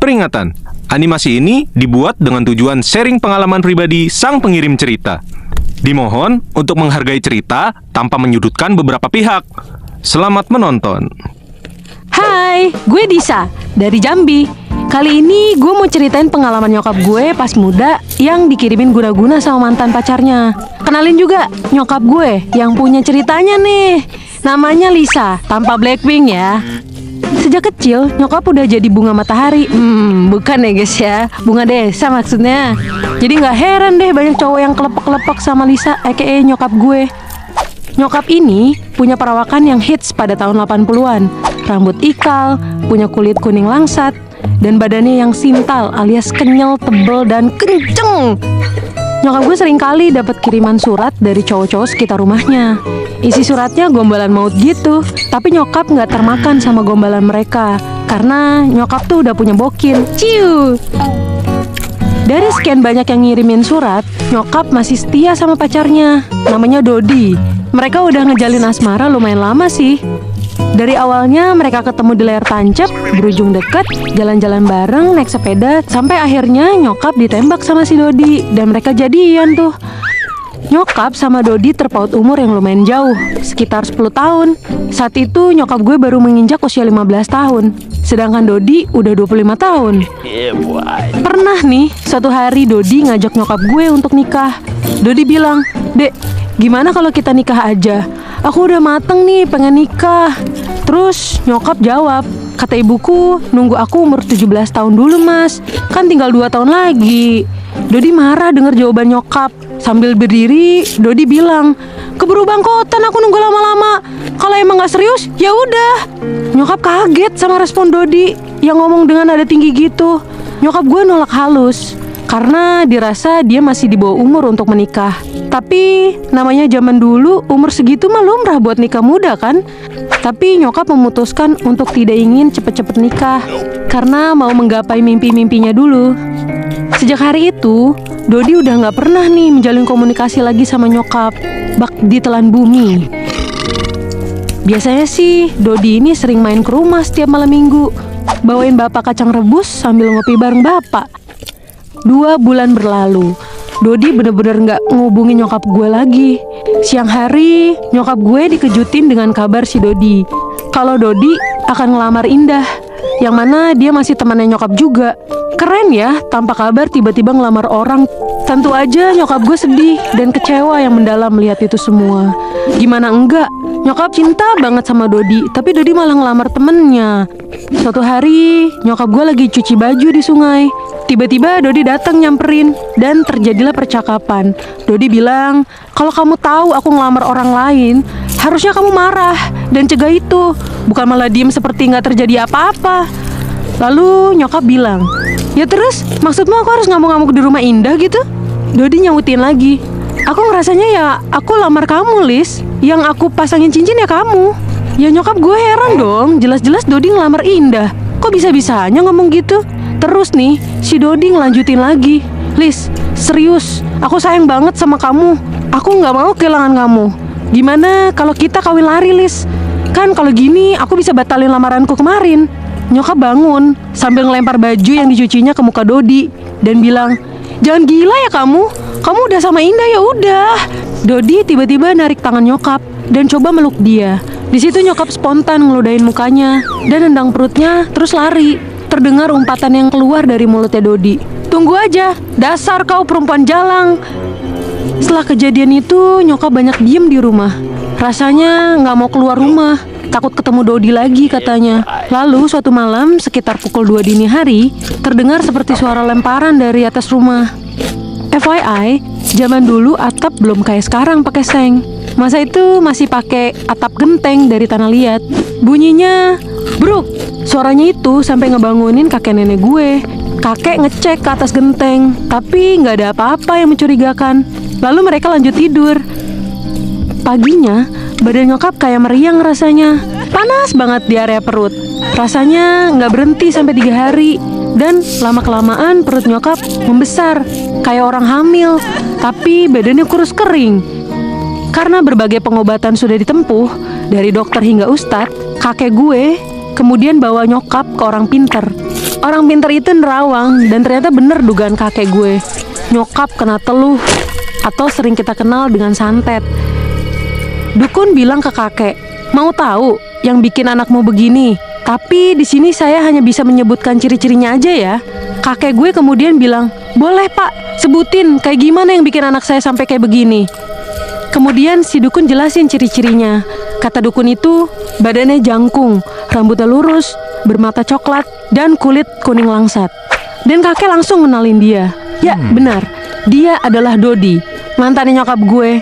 Peringatan, animasi ini dibuat dengan tujuan sharing pengalaman pribadi sang pengirim cerita. Dimohon untuk menghargai cerita tanpa menyudutkan beberapa pihak. Selamat menonton. Hai, gue Disa dari Jambi. Kali ini gue mau ceritain pengalaman nyokap gue pas muda yang dikirimin guna-guna sama mantan pacarnya. Kenalin juga nyokap gue yang punya ceritanya nih. Namanya Lisa, tanpa Blackpink ya. Sejak kecil, nyokap udah jadi bunga matahari. Bukan ya guys ya, bunga desa maksudnya. Jadi gak heran deh banyak cowok yang kelepek-kelepek sama Lisa, aka nyokap gue. Nyokap ini punya perawakan yang hits pada tahun 80-an. Rambut ikal, punya kulit kuning langsat, dan badannya yang sintal alias kenyal, tebel, dan kenceng. Nyokap gue sering kali dapat kiriman surat dari cowok-cowok sekitar rumahnya. Isi suratnya gombalan maut gitu, tapi nyokap nggak termakan sama gombalan mereka karena nyokap tuh udah punya bokil. Ciu. Dari sekian banyak yang ngirimin surat, nyokap masih setia sama pacarnya, namanya Dodi. Mereka udah ngejalin asmara lumayan lama sih. Dari awalnya mereka ketemu di layar tancap, berujung deket, jalan-jalan bareng, naik sepeda, sampai akhirnya nyokap ditembak sama si Dodi, dan mereka jadian tuh. Nyokap sama Dodi terpaut umur yang lumayan jauh, sekitar 10 tahun. Saat itu nyokap gue baru menginjak usia 15 tahun, sedangkan Dodi udah 25 tahun. Pernah nih, suatu hari Dodi ngajak nyokap gue untuk nikah. Dodi bilang, "Dek, gimana kalau kita nikah aja? Aku udah mateng nih pengen nikah." Terus nyokap jawab, "Kata ibuku nunggu aku umur 17 tahun dulu mas, kan tinggal 2 tahun lagi." Dodi marah denger jawaban nyokap. Sambil berdiri, Dodi bilang, "Keburu bangkotan aku nunggu lama-lama. Kalau emang gak serius, ya udah." Nyokap kaget sama respon Dodi yang ngomong dengan nada tinggi gitu. Nyokap gue nolak halus karena dirasa dia masih di bawah umur untuk menikah. Tapi namanya zaman dulu umur segitu mah lumrah buat nikah muda kan. Tapi nyokap memutuskan untuk tidak ingin cepet-cepet nikah karena mau menggapai mimpi-mimpinya dulu. Sejak hari itu, Dodi udah gak pernah nih menjalin komunikasi lagi sama nyokap. Bak ditelan bumi. Biasanya sih Dodi ini sering main ke rumah setiap malam minggu, bawain bapak kacang rebus sambil ngopi bareng bapak. 2 bulan berlalu, Dodi bener-bener gak ngehubungin nyokap gue lagi. Siang hari, nyokap gue dikejutin dengan kabar si Dodi kalau Dodi akan ngelamar Indah, yang mana dia masih temannya nyokap juga. Keren ya, tanpa kabar tiba-tiba ngelamar orang. Tentu aja nyokap gue sedih dan kecewa yang mendalam melihat itu semua. Gimana enggak, nyokap cinta banget sama Dodi, tapi Dodi malah ngelamar temennya. Suatu hari, nyokap gue lagi cuci baju di sungai. Tiba-tiba Dodi datang nyamperin dan terjadilah percakapan. Dodi bilang, "Kalau kamu tahu aku ngelamar orang lain, harusnya kamu marah dan cegah itu, bukan malah diem seperti nggak terjadi apa-apa." Lalu nyokap bilang, "Ya terus, maksudmu aku harus ngamuk-ngamuk di rumah Indah gitu?" Dodi nyautin lagi, "Aku ngerasanya ya aku lamar kamu, Lis. Yang aku pasangin cincin ya kamu." Ya nyokap gue heran dong, jelas-jelas Dodi ngelamar Indah. Kok bisa-bisanya ngomong gitu? Terus nih, si Dodi ngelanjutin lagi, "Lis, serius, aku sayang banget sama kamu. Aku gak mau kehilangan kamu. Gimana kalau kita kawin lari, Lis? Kan kalau gini aku bisa batalin lamaranku kemarin." Nyokap bangun sambil ngelempar baju yang dicucinya ke muka Dodi dan bilang, "Jangan gila ya kamu. Kamu udah sama Indah ya udah." Dodi tiba-tiba narik tangan nyokap dan coba meluk dia. Di situ nyokap spontan ngeludahin mukanya dan nendang perutnya terus lari. Terdengar umpatan yang keluar dari mulutnya Dodi, "Tunggu aja, dasar kau perempuan jalang." Setelah kejadian itu nyokap banyak diem di rumah. Rasanya gak mau keluar rumah, takut ketemu Dodi lagi katanya. Lalu suatu malam sekitar pukul 2 dini hari, terdengar seperti suara lemparan dari atas rumah. FYI, zaman dulu atap belum kayak sekarang pakai seng. Masa itu masih pakai atap genteng dari tanah liat. Bunyinya bruk. Suaranya itu sampai ngebangunin kakek nenek gue. Kakek ngecek ke atas genteng, tapi nggak ada apa-apa yang mencurigakan. Lalu mereka lanjut tidur. Paginya, badan nyokap kayak meriang rasanya. Panas banget di area perut. Rasanya nggak berhenti sampai 3 hari. Dan lama-kelamaan perut nyokap membesar, kayak orang hamil, tapi badannya kurus kering. Karena berbagai pengobatan sudah ditempuh, dari dokter hingga ustadz, kakek gue kemudian bawa nyokap ke orang pinter. Orang pinter itu nerawang dan ternyata bener dugaan kakek gue. Nyokap kena teluh atau sering kita kenal dengan santet. Dukun bilang ke kakek, mau tahu yang bikin anakmu begini? Tapi di sini saya hanya bisa menyebutkan ciri-cirinya aja ya. Kakek gue kemudian bilang, boleh pak, sebutin kayak gimana yang bikin anak saya sampai kayak begini. Kemudian si dukun jelasin ciri-cirinya. Kata dukun itu, badannya jangkung, rambutnya lurus, bermata coklat, dan kulit kuning langsat. Dan kakek langsung kenalin dia. Ya benar, dia adalah Dodi, mantannya nyokap gue.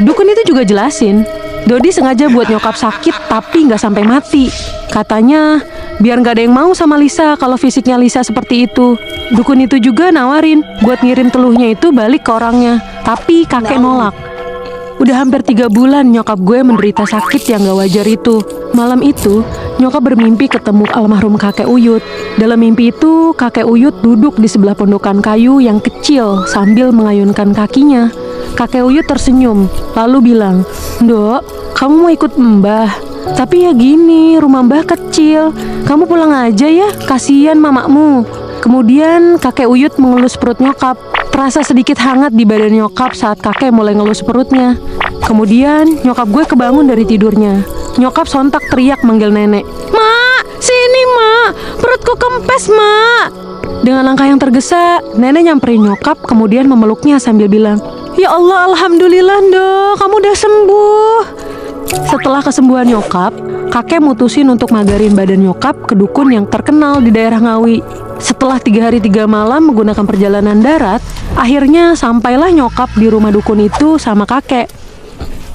Dukun itu juga jelasin, Dodi sengaja buat nyokap sakit tapi nggak sampai mati. Katanya biar nggak ada yang mau sama Lisa kalau fisiknya Lisa seperti itu. Dukun itu juga nawarin buat ngirim teluhnya itu balik ke orangnya, tapi kakek nolak. Udah hampir 3 bulan nyokap gue menderita sakit yang gak wajar itu. Malam itu, nyokap bermimpi ketemu almarhum kakek Uyut. Dalam mimpi itu, kakek Uyut duduk di sebelah pondokan kayu yang kecil sambil mengayunkan kakinya. Kakek Uyut tersenyum, lalu bilang, "Dok, kamu mau ikut mbah? Tapi ya gini, rumah mbah kecil. Kamu pulang aja ya, kasihan mamakmu." Kemudian kakek Uyut mengelus perut nyokap. Terasa sedikit hangat di badan nyokap saat kakek mulai ngelus perutnya. Kemudian nyokap gue kebangun dari tidurnya. Nyokap sontak teriak manggil nenek. "Mak, sini mak, perutku kempes mak." Dengan langkah yang tergesa, nenek nyamperin nyokap kemudian memeluknya sambil bilang, "Ya Allah, alhamdulillah dok, kamu udah sembuh." Setelah kesembuhan nyokap, kakek mutusin untuk magarin badan nyokap ke dukun yang terkenal di daerah Ngawi. Setelah 3 hari 3 malam menggunakan perjalanan darat, akhirnya sampailah nyokap di rumah dukun itu sama kakek.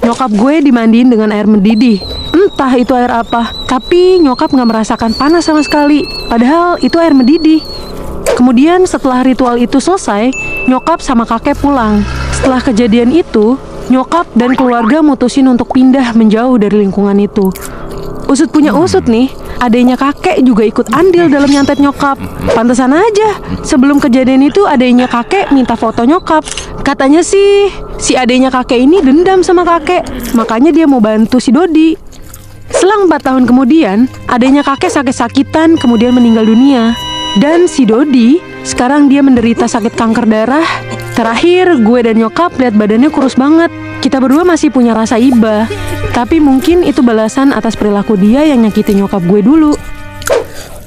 Nyokap gue dimandiin dengan air mendidih. Entah itu air apa, tapi nyokap gak merasakan panas sama sekali. Padahal itu air mendidih. Kemudian setelah ritual itu selesai, nyokap sama kakek pulang. Setelah kejadian itu, nyokap dan keluarga mutusin untuk pindah menjauh dari lingkungan itu. Usut punya usut nih, adenya kakek juga ikut andil dalam nyantet nyokap. Pantesan aja, sebelum kejadian itu adenya kakek minta foto nyokap. Katanya sih, si adenya kakek ini dendam sama kakek, makanya dia mau bantu si Dodi. Selang 4 tahun kemudian, adenya kakek sakit-sakitan kemudian meninggal dunia. Dan si Dodi, sekarang dia menderita sakit kanker darah. Terakhir, gue dan nyokap lihat badannya kurus banget. Kita berdua masih punya rasa iba. Tapi mungkin itu balasan atas perilaku dia yang nyakitin nyokap gue dulu.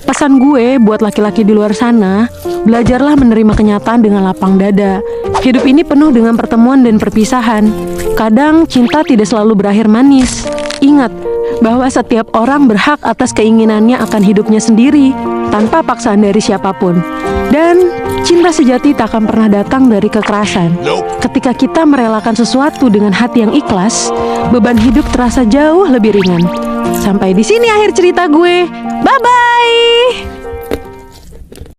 Pesan gue buat laki-laki di luar sana, belajarlah menerima kenyataan dengan lapang dada. Hidup ini penuh dengan pertemuan dan perpisahan. Kadang cinta tidak selalu berakhir manis. Ingat bahwa setiap orang berhak atas keinginannya akan hidupnya sendiri, tanpa paksaan dari siapapun. Dan cinta sejati tak akan pernah datang dari kekerasan. Ketika kita merelakan sesuatu dengan hati yang ikhlas, beban hidup terasa jauh lebih ringan. Sampai di sini akhir cerita gue. Bye-bye!